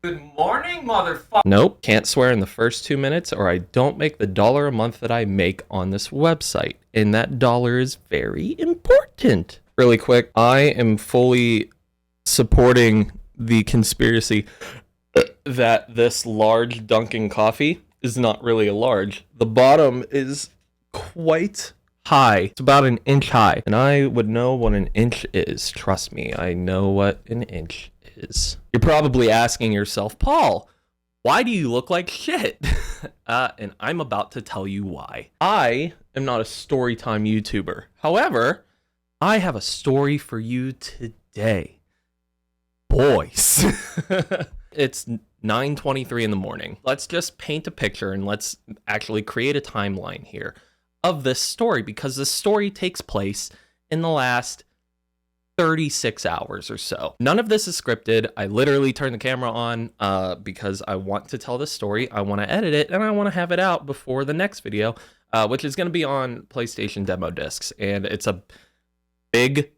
Good morning, motherfucker. Nope, can't swear in the first 2 minutes or I don't make the dollar a month that I make on this website. And that dollar is very important. Really quick, I am fully supporting the conspiracy that this large Dunkin' coffee is not really a large. The bottom is quite high. It's about an inch high. And I would know what an inch is. Trust me, I know what an inch is. You're probably asking yourself, Paul, why do you look like shit? And I'm about to tell you why. I am not a storytime YouTuber. However, I have a story for you today. Boys. It's 9:23 in the morning. Let's just paint a picture and let's actually create a timeline here of this story, because this story takes place in the last 36 hours or so. None of this is scripted. I literally turned the camera on because I want to tell this story. I want to edit it and I want to have it out before the next video, which is going to be on PlayStation demo discs. And it's a big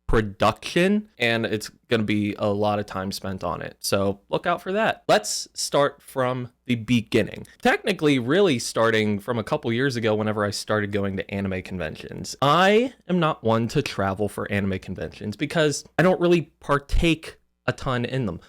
production and it's going to be a lot of time spent on it. So look out for that. Let's start from the beginning. Technically, really starting from a couple years ago whenever I started going to anime conventions. I am not one to travel for anime conventions because I don't really partake a ton in them.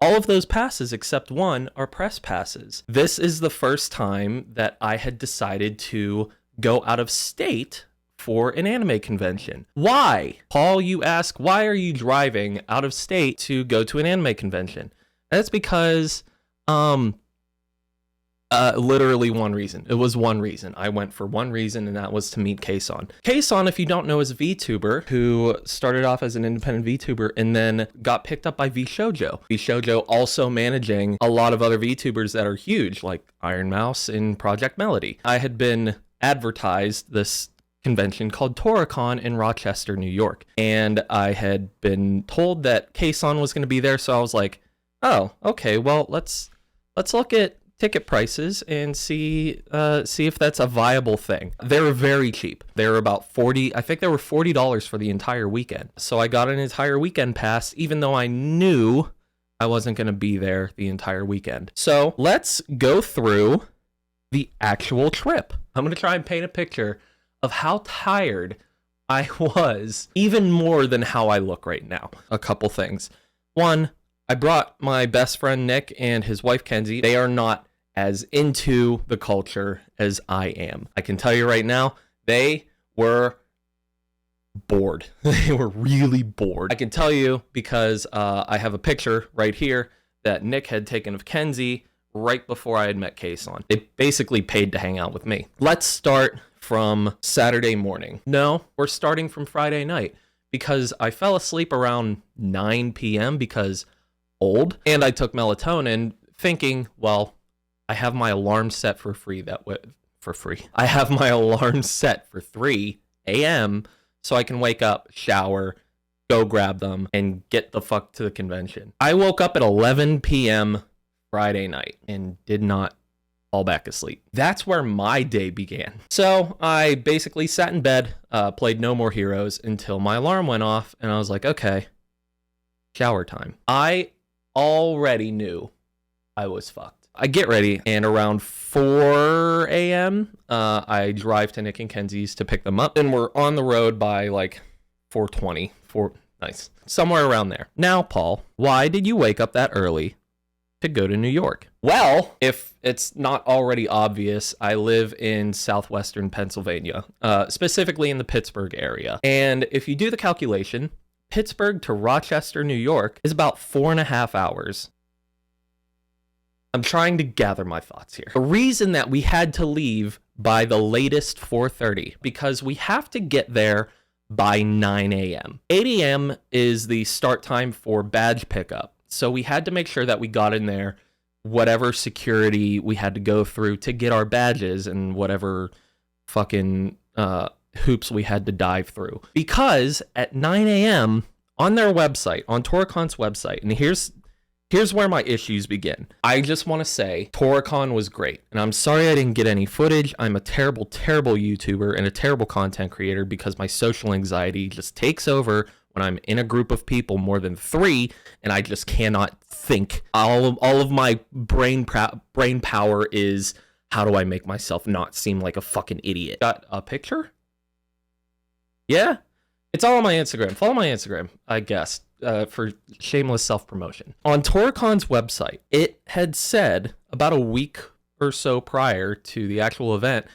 All of those passes except one are press passes. This is the first time that I had decided to go out of state for an anime convention. Why? Paul, you ask, why are you driving out of state to go to an anime convention? That's because, literally one reason. It was one reason. I went for one reason, and that was to meet kson. Kson, if you don't know, is a VTuber who started off as an independent VTuber and then got picked up by vtuber. Vtuber also managing a lot of other VTubers that are huge, like Iron Mouse and Project Melody. I had been advertised this convention called Toricon in Rochester, New York. And I had been told that kson was going to be there, so I was like, oh, okay, well, let's look at ticket prices and see if that's a viable thing. They were very cheap. They were about I think they were $40 for the entire weekend. So I got an entire weekend pass, even though I knew I wasn't going to be there the entire weekend. So let's go through the actual trip. I'm going to try and paint a picture of how tired I was, even more than how I look right now. A couple things. One, I brought my best friend Nick and his wife Kenzie. They are not as into the culture as I am. I can tell you right now, they were bored. They were really bored. I can tell you because I have a picture right here that Nick had taken of Kenzie right before I had met kson. They basically paid to hang out with me. Let's start from Saturday morning. No, we're starting from Friday night because I fell asleep around 9 p.m. because old, and I took melatonin thinking, well, I have my alarm set for free I have my alarm set for 3 a.m. so I can wake up, shower, go grab them, and get the fuck to the convention. I woke up at 11 p.m. Friday night and did not fall back asleep. That's where my day began. So I basically sat in bed, played No More Heroes until my alarm went off, and I was like, okay, shower time. I already knew I was fucked. I get ready, and around 4 a.m., I drive to Nick and Kenzie's to pick them up, and we're on the road by like 4:20. Nice. Somewhere around there. Now, Paul, why did you wake up that early to go to New York? Well, if it's not already obvious, I live in southwestern Pennsylvania, specifically in the Pittsburgh area. And if you do the calculation, Pittsburgh to Rochester, New York is about 4.5 hours. I'm trying to gather my thoughts here. The reason that we had to leave by the latest 4:30, because we have to get there by 9 a.m. 8 a.m. is the start time for badge pickup. So we had to make sure that we got in there, whatever security we had to go through to get our badges and whatever fucking hoops we had to dive through. Because at 9 a.m. on their website, on Toricon's website, and here's where my issues begin. I just want to say Toricon was great, and I'm sorry I didn't get any footage. I'm a terrible, terrible YouTuber and a terrible content creator because my social anxiety just takes over when I'm in a group of people more than 3 and I just cannot think. All of my brain power is, how do I make myself not seem like a fucking idiot? Got a picture? Yeah? It's all on my Instagram. Follow my Instagram, I guess, for shameless self-promotion. On TorCon's website, it had said about a week or so prior to the actual event,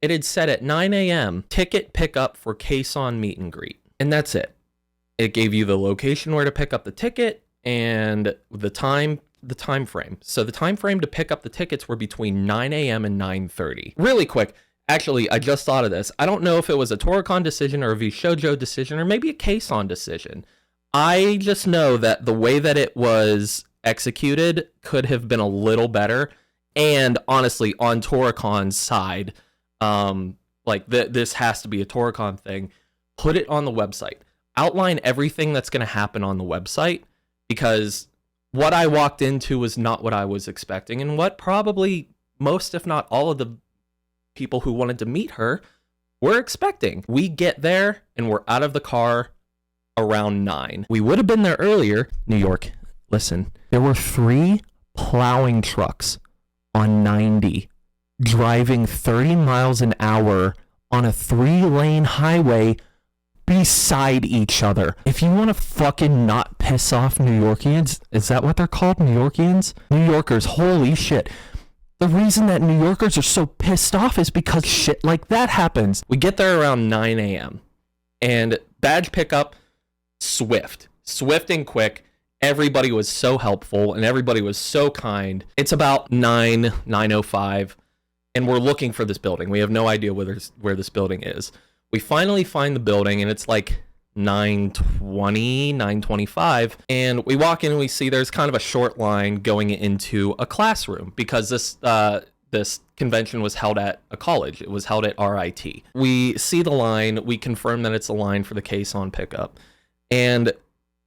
it had said at 9 a.m., ticket pickup for kson meet and greet. And that's it. It gave you the location where to pick up the ticket and the time frame. So the time frame to pick up the tickets were between 9 a.m. and 9:30. Really quick, actually, I just thought of this. I don't know if it was a TorCon decision or a vShojo decision or maybe a kson decision. I just know that the way that it was executed could have been a little better. And honestly, on TorCon's side, this has to be a TorCon thing. Put it on the website. Outline everything that's going to happen on the website, because what I walked into was not what I was expecting, and what probably most, if not all of the people who wanted to meet her were expecting. We get there and we're out of the car around 9. We would have been there earlier. New York, listen, there were 3 plowing trucks on 90 driving 30 miles an hour on a 3-lane highway beside each other. If you want to fucking not piss off New Yorkians, is that what they're called? New Yorkians? New Yorkers, holy shit. The reason that New Yorkers are so pissed off is because shit like that happens. We get there around 9 a.m. and badge pickup, swift and quick. Everybody was so helpful and everybody was so kind. It's about 9:05 and we're looking for this building. We have no idea where this building is. We finally find the building and it's like 9:20, 9:25, and we walk in and we see there's kind of a short line going into a classroom because this convention was held at a college. It was held at RIT. We see the line, we confirm that it's a line for the kson pickup, and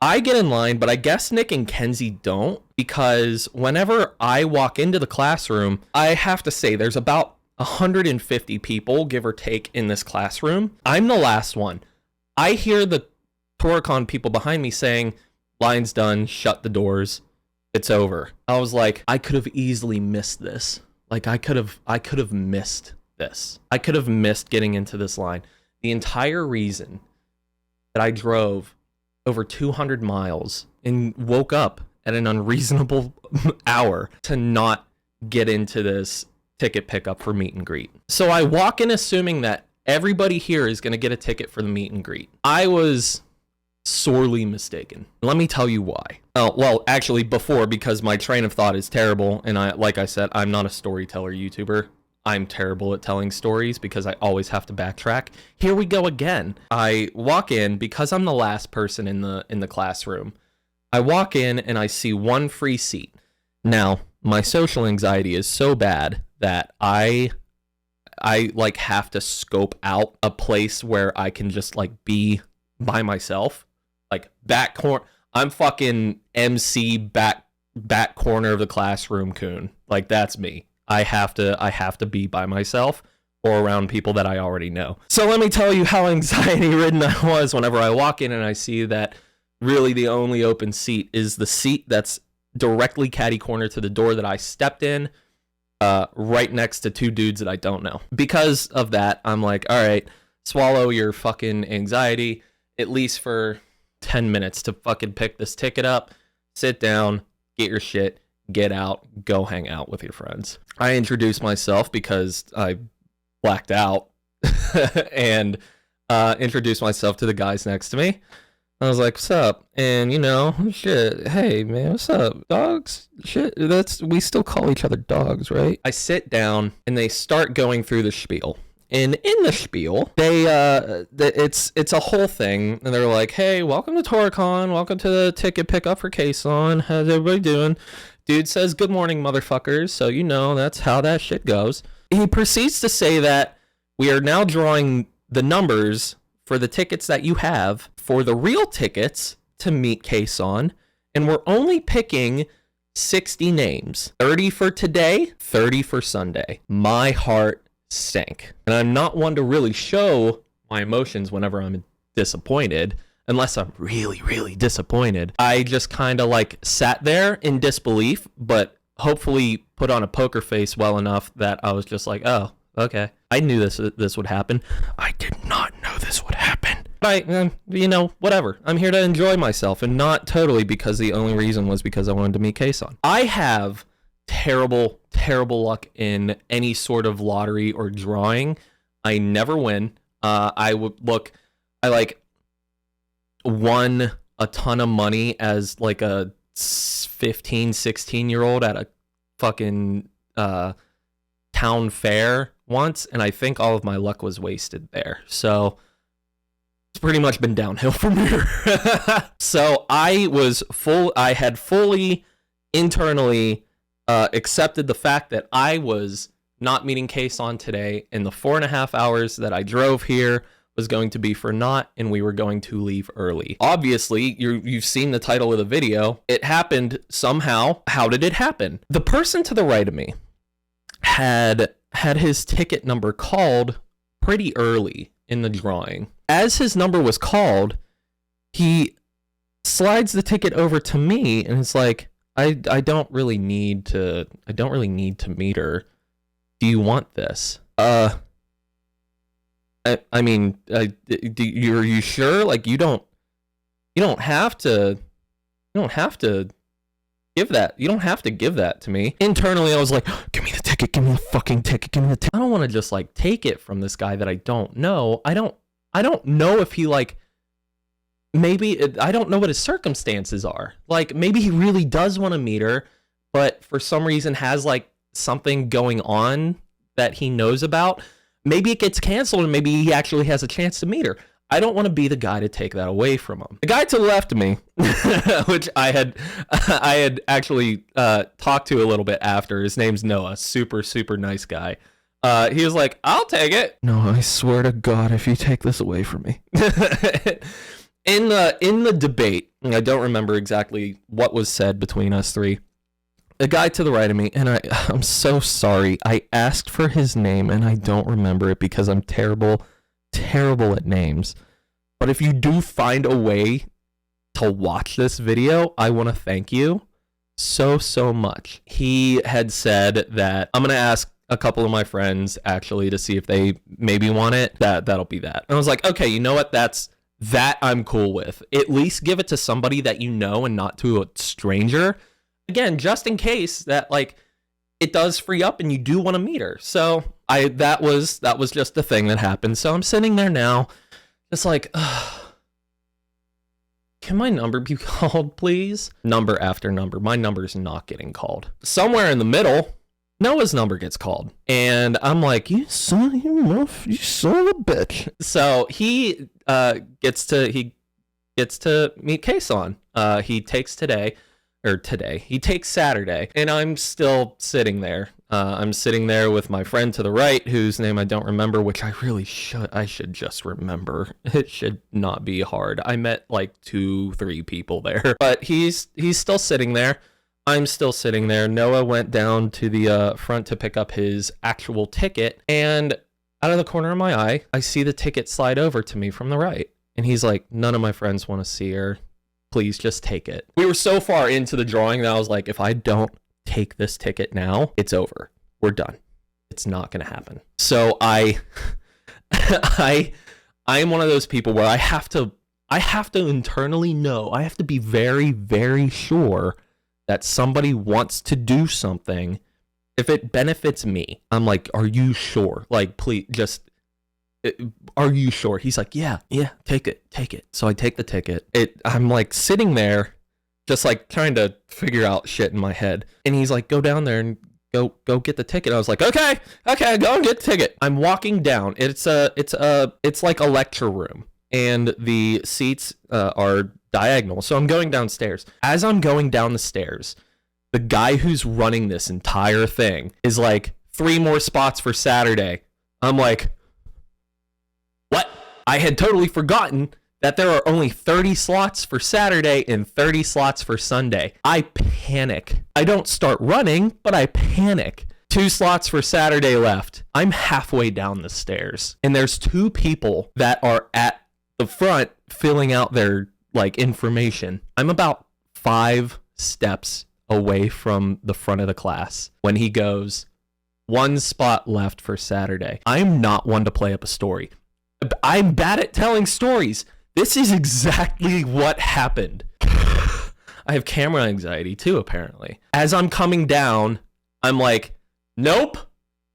I get in line, but I guess Nick and Kenzie don't, because whenever I walk into the classroom, I have to say there's about 150 people, give or take, in this classroom. I'm the last one. I hear the TorCon people behind me saying, line's done, shut the doors, it's over. I was like, I could have easily missed this. Like, I could have missed this. I could have missed getting into this line. The entire reason that I drove over 200 miles and woke up at an unreasonable hour to not get into this ticket pickup for meet and greet. So I walk in assuming that everybody here is going to get a ticket for the meet and greet. I was sorely mistaken. Let me tell you why. Well, actually before, because my train of thought is terrible, and like I said, I'm not a storyteller YouTuber. I'm terrible at telling stories because I always have to backtrack. Here we go again. I walk in because I'm the last person in the classroom. I walk in and I see one free seat. Now, my social anxiety is so bad that I like have to scope out a place where I can just like be by myself. Like back corner. I'm fucking MC back corner of the classroom coon. Like that's me. I have to be by myself or around people that I already know. So let me tell you how anxiety ridden I was whenever I walk in and I see that really the only open seat is the seat that's directly catty corner to the door that I stepped in, right next to 2 dudes that I don't know. Because of that, I'm like, all right, swallow your fucking anxiety, at least for 10 minutes to fucking pick this ticket up, sit down, get your shit, get out, go hang out with your friends. I introduced myself because I blacked out and introduced myself to the guys next to me. I was like, what's up? And shit, hey man, what's up? Dogs? Shit, we still call each other dogs, right? I sit down and they start going through the spiel. And in the spiel, it's a whole thing, and they're like, "Hey, welcome to TorCon, welcome to the ticket pickup for kson. How's everybody doing?" Dude says, "Good morning, motherfuckers." So that's how that shit goes. He proceeds to say that we are now drawing the numbers for the tickets that you have for the real tickets to meet kson, and we're only picking 60 names. 30 for today, 30 for Sunday. My heart sank. And I'm not one to really show my emotions whenever I'm disappointed, unless I'm really, really disappointed. I just kind of like sat there in disbelief, but hopefully put on a poker face well enough that I was just like, oh, okay. I knew this would happen. I did not know this would happen. But whatever. I'm here to enjoy myself, and not totally because the only reason was because I wanted to meet kson. I have terrible, terrible luck in any sort of lottery or drawing. I never win. I won a ton of money as like a 15, 16-year-old at a fucking town fair once, and I think all of my luck was wasted there. So it's pretty much been downhill from here. So I had fully internally accepted the fact that I was not meeting kson today, and the 4.5 hours that I drove here was going to be for naught, and we were going to leave early. Obviously, you've seen the title of the video. It happened somehow. How did it happen? The person to the right of me had his ticket number called pretty early in the drawing. As his number was called, he slides the ticket over to me, and it's like, I don't really need to meet her. Do you want this? Are you sure? Like, you don't have to give that. You don't have to give that to me. Internally, I was like, give me the ticket. Give me the fucking ticket. Give me the ticket. I don't want to just like take it from this guy that I don't know. I don't know if he like, I don't know what his circumstances are. Like, maybe he really does want to meet her, but for some reason has like something going on that he knows about. Maybe it gets canceled and maybe he actually has a chance to meet her. I don't want to be the guy to take that away from him. The guy to the left of me, which I had actually talked to a little bit after. His name's Noah. Super, super nice guy. He was like, I'll take it. No, I swear to God, if you take this away from me. In the debate, I don't remember exactly what was said between us three. The guy to the right of me, and I'm so sorry. I asked for his name, and I don't remember it because I'm terrible at names. But if you do find a way to watch this video, I want to thank you so much. He had said that I'm going to ask a couple of my friends actually to see if they maybe want it. That'll be that. And I was like, okay, you know what? That I'm cool with. At least give it to somebody that you know and not to a stranger. Again, just in case that like it does free up and you do want to meet her. So that was just the thing that happened. So I'm sitting there now, just like, can my number be called, please? Number after number. My number's not getting called. Somewhere in the middle, Noah's number gets called. And I'm like, you son of a bitch. So he gets to meet kson. He takes Saturday, and I'm still sitting there. I'm sitting there with my friend to the right, whose name I don't remember, which I should just remember. It should not be hard. I met like 2-3 people there, but he's still sitting there. I'm still sitting there. Noah went down to the front to pick up his actual ticket, and out of the corner of my eye, I see the ticket slide over to me from the right, and he's like, none of my friends want to see her. Please just take it. We were so far into the drawing that I was like, if I don't take this ticket now, it's over. We're done. It's not going to happen. So I am one of those people where I have to internally know. I have to be very, very sure that somebody wants to do something. If it benefits me, I'm like, are you sure? Like, please just... Are you sure? He's like, yeah, take it. So I take the ticket. I'm like sitting there, just like trying to figure out shit in my head. And he's like, go down there and go get the ticket. I was like, okay, go and get the ticket. I'm walking down. It's like a lecture room, and the seats are diagonal. So I'm going downstairs. As I'm going down the stairs, the guy who's running this entire thing is like, 3 more spots for Saturday. I'm like, what? I had totally forgotten that there are only 30 slots for Saturday and 30 slots for Sunday. I panic. I don't start running, but I panic. 2 slots for Saturday left. I'm halfway down the stairs, and there's 2 people that are at the front filling out their like information. I'm about 5 steps away from the front of the class when he goes, 1 spot left for Saturday. I'm not one to play up a story. I'm bad at telling stories. This is exactly what happened. I have camera anxiety too, apparently. As I'm coming down, I'm like, nope,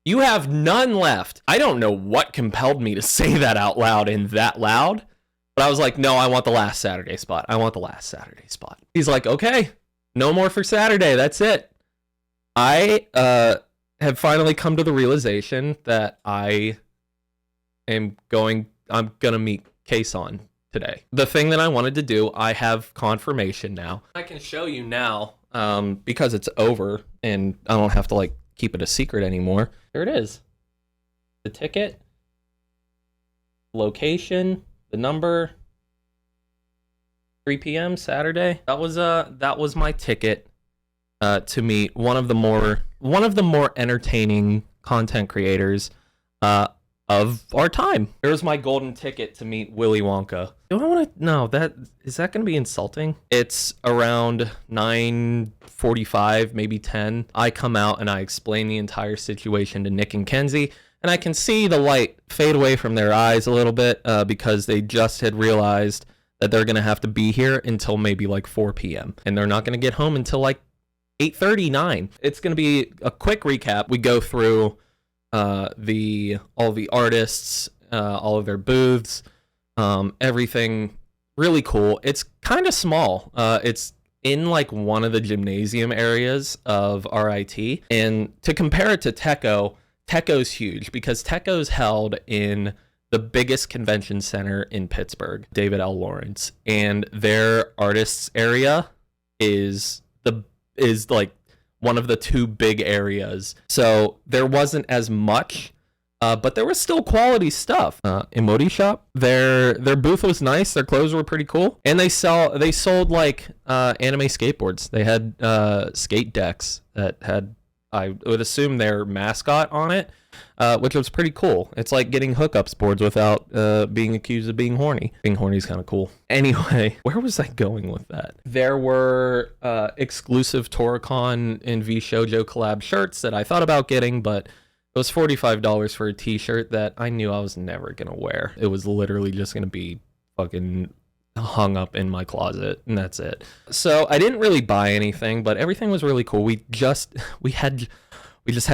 you have none left. I don't know what compelled me to say that out loud and that loud, but I was like, no, I want the last Saturday spot. I want the last Saturday spot. He's like, okay, no more for Saturday. That's it. I have finally come to the realization that I'm gonna meet kson today. The thing that I wanted to do, I have confirmation now. I can show you now because it's over and I don't have to like keep it a secret anymore. There it is. The ticket, location, the number, 3 p.m. Saturday. That was my ticket to meet one of the more entertaining content creators of our time. Here's my golden ticket to meet Willy Wonka. Do I want to? No, is that going to be insulting? It's around 9:45, maybe 10. I come out and I explain the entire situation to Nick and Kenzie, and I can see the light fade away from their eyes a little bit because they just had realized that they're going to have to be here until maybe like 4 p.m. and they're not going to get home until like 8:39. It's going to be a quick recap. We go through all the artists, all of their booths, everything really cool. It's kind of small. It's in like one of the gymnasium areas of RIT. And to compare it to Techo's huge because Techo's held in the biggest convention center in Pittsburgh, David L. Lawrence, and their artists area is like one of the 2 big areas. So there wasn't as much, but there was still quality stuff. Emoji Shop, their booth was nice. Their clothes were pretty cool. And they sold like anime skateboards. They had skate decks that had, I would assume, their mascot on it, which was pretty cool. It's like getting hookups boards without being accused of being horny. Being horny is kind of cool. Anyway, where was I going with that? There were exclusive Toricon and vShojo collab shirts that I thought about getting, but it was $45 for a t-shirt that I knew I was never going to wear. It was literally just going to be fucking hung up in my closet, and that's it. So I didn't really buy anything, but everything was really cool. We just had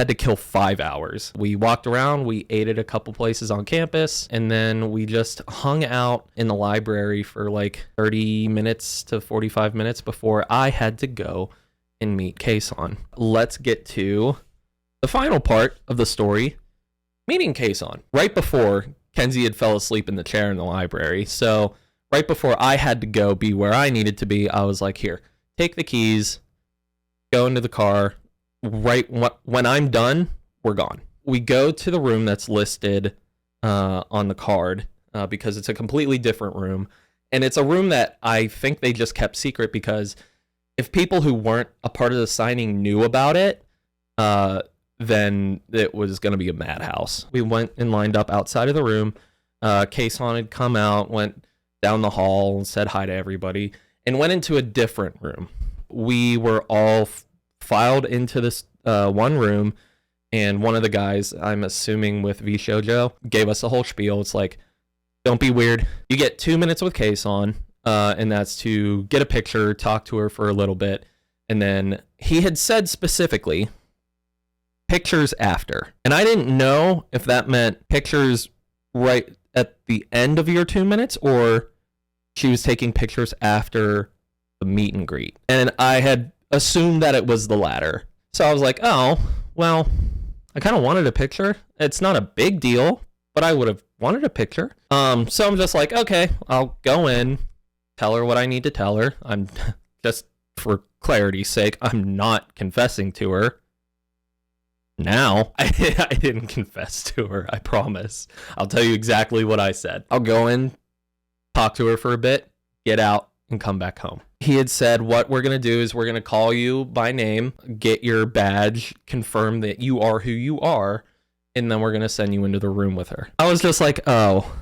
to kill 5 hours. We walked around, we ate at a couple places on campus, and then we just hung out in the library for like 30 minutes to 45 minutes before I had to go and meet kson. Let's get to the final part of the story, meeting kson. Right before, Kenzie had fell asleep in the chair in the library, so right before I had to go be where I needed to be, I was like, here, take the keys, go into the car. Right when I'm done, we're gone. We go to the room that's listed on the card because it's a completely different room. And it's a room that I think they just kept secret because if people who weren't a part of the signing knew about it, then it was going to be a madhouse. We went and lined up outside of the room. kson had come out, went down the hall and said hi to everybody, and went into a different room. We were all filed into this one room, and one of the guys, I'm assuming with vShojo, gave us a whole spiel. It's like, don't be weird. You get 2 minutes with kson, and that's to get a picture, talk to her for a little bit, and then he had said specifically, pictures after. And I didn't know if that meant pictures right at the end of your 2 minutes, or she was taking pictures after the meet and greet. And I had assumed that it was the latter. So I was like, oh, well, I kind of wanted a picture. It's not a big deal, but I would have wanted a picture. So I'm just like, okay, I'll go in, tell her what I need to tell her. I'm just, for clarity's sake, I'm not confessing to her. Now, I didn't confess to her, I promise. I'll tell you exactly what I said. I'll go in, talk to her for a bit, get out, and come back home. He had said, what we're going to do is we're going to call you by name, get your badge, confirm that you are who you are, and then we're going to send you into the room with her. I was just like, oh,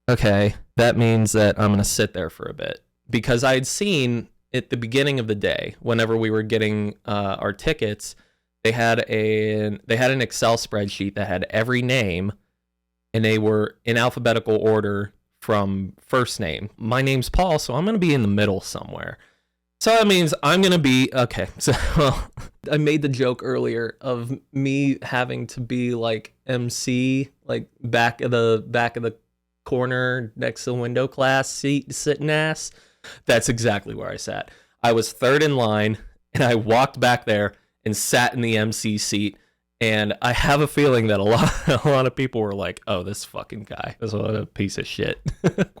okay, that means that I'm going to sit there for a bit. Because I'd seen at the beginning of the day, whenever we were getting our tickets, they had an Excel spreadsheet that had every name, and they were in alphabetical order from first name. My name's Paul, so I'm going to be in the middle somewhere. So that means I'm going to be, okay, so well, I made the joke earlier of me having to be like MC, like back of the corner next to the window class seat sitting ass. That's exactly where I sat. I was third in line, and I walked back there and sat in the MC seat. And I have a feeling that a lot of people were like, "Oh, this fucking guy is a piece of shit."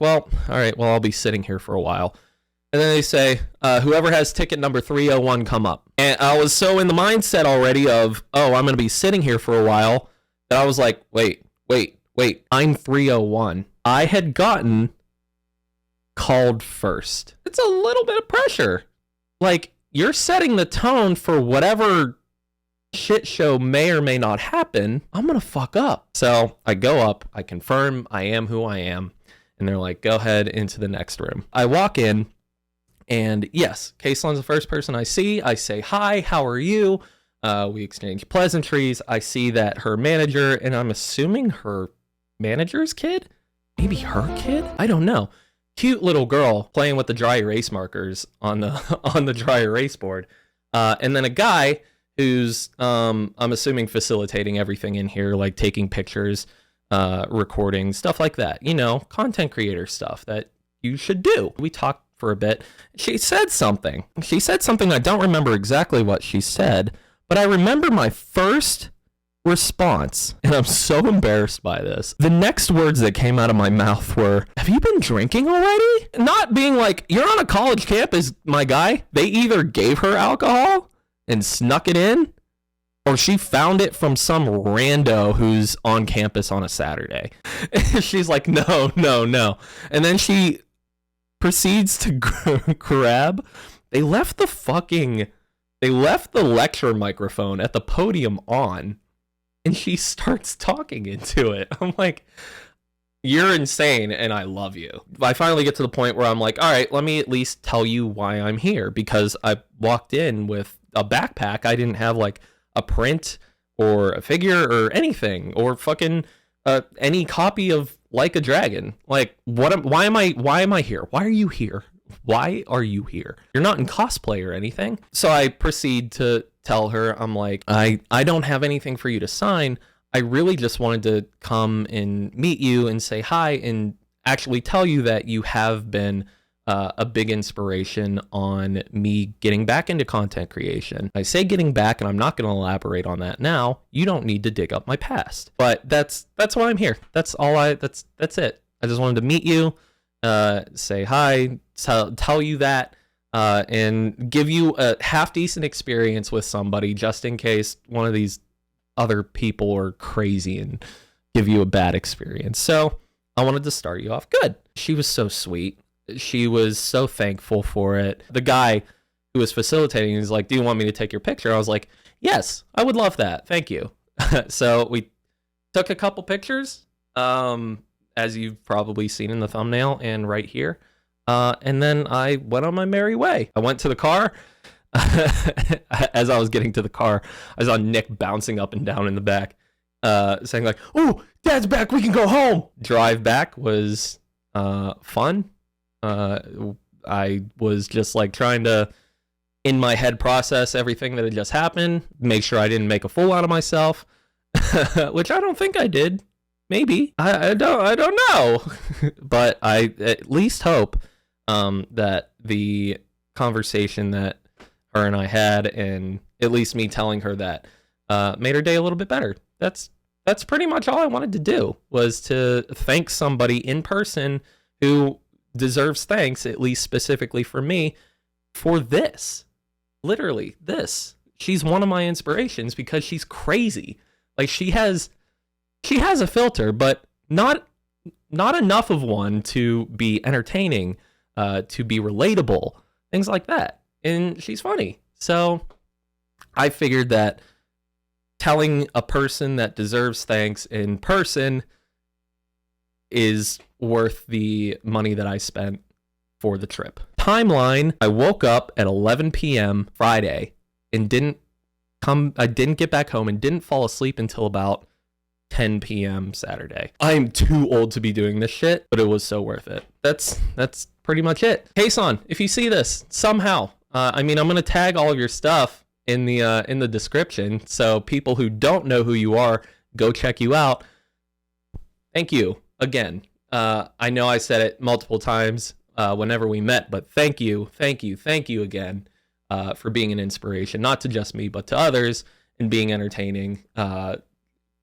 Well, all right. Well, I'll be sitting here for a while. And then they say, whoever has ticket number 301, come up. And I was so in the mindset already of, oh, I'm going to be sitting here for a while, that I was like, wait, I'm 301. I had gotten called first. It's a little bit of pressure. Like, you're setting the tone for whatever shit show may or may not happen. I'm going to fuck up. So I go up, I confirm I am who I am. And they're like, go ahead into the next room. I walk in. And yes, Kayson's the first person I see. I say, hi, how are you? We exchange pleasantries. I see that her manager, and I'm assuming her manager's kid? Maybe her kid? I don't know. Cute little girl playing with the dry erase markers on the dry erase board. And then a guy who's, I'm assuming, facilitating everything in here, like taking pictures, recording, stuff like that. You know, content creator stuff that you should do. We talked for a bit. She said something. I don't remember exactly what she said, but I remember my first response, and I'm so embarrassed by this. The next words that came out of my mouth were, have you been drinking already? Not being like, you're on a college campus, my guy. They either gave her alcohol and snuck it in, or she found it from some rando who's on campus on a Saturday. She's like, no. And then she proceeds to grab. They left the lecture microphone at the podium on, and she starts talking into it. I'm like, you're insane, and I love you. I finally get to the point where I'm like, all right, let me at least tell you why I'm here, because I walked in with a backpack. I didn't have like a print or a figure or anything, or fucking any copy of Like a Dragon. Like, why am I here? Why are you here? Why are you here? You're not in cosplay or anything. So I proceed to tell her, I'm like, I don't have anything for you to sign. I really just wanted to come and meet you and say hi and actually tell you that you have been a big inspiration on me getting back into content creation. I say getting back, and I'm not going to elaborate on that now. You don't need to dig up my past. But that's why I'm here. That's it. I just wanted to meet you, say hi, tell you that, and give you a half decent experience with somebody, just in case one of these other people are crazy and give you a bad experience. So I wanted to start you off good. She was so sweet. She was so thankful for it. The guy who was facilitating is like, do you want me to take your picture? I was like, yes, I would love that. Thank you. So we took a couple pictures, as you've probably seen in the thumbnail and right here. And then I went on my merry way. I went to the car. As I was getting to the car, I saw Nick bouncing up and down in the back, saying like, oh, Dad's back, we can go home. Drive back was fun. I was just like trying to, in my head, process everything that had just happened, make sure I didn't make a fool out of myself, which I don't think I did. Maybe. I don't know. But I at least hope that the conversation that her and I had, and at least me telling her that, made her day a little bit better. That's pretty much all I wanted to do, was to thank somebody in person who deserves thanks, at least specifically for me, for this. Literally, this. She's one of my inspirations because she's crazy. Like, she has a filter, but not enough of one to be entertaining, to be relatable, things like that. And she's funny. So I figured that telling a person that deserves thanks in person is worth the money that I spent for the trip. Timeline, I woke up at 11 p.m. Friday and I didn't get back home and didn't fall asleep until about 10 p.m. Saturday. I am too old to be doing this shit, but it was so worth it. That's pretty much it. kson, if you see this somehow, I mean, I'm gonna tag all of your stuff in the description, so people who don't know who you are, go check you out. Thank you again. I know I said it multiple times whenever we met, but thank you again for being an inspiration, not to just me, but to others, and being entertaining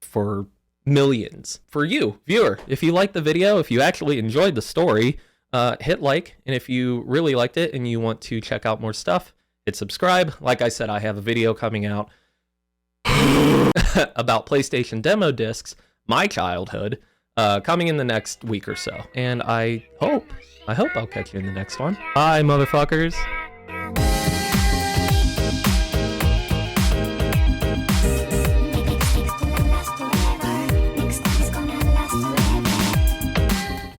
for millions. For you, viewer, if you liked the video, if you actually enjoyed the story, hit like, and if you really liked it and you want to check out more stuff, hit subscribe. Like I said, I have a video coming out about PlayStation demo discs, my childhood, coming in the next week or so. And I hope I'll catch you in the next one. Bye, motherfuckers.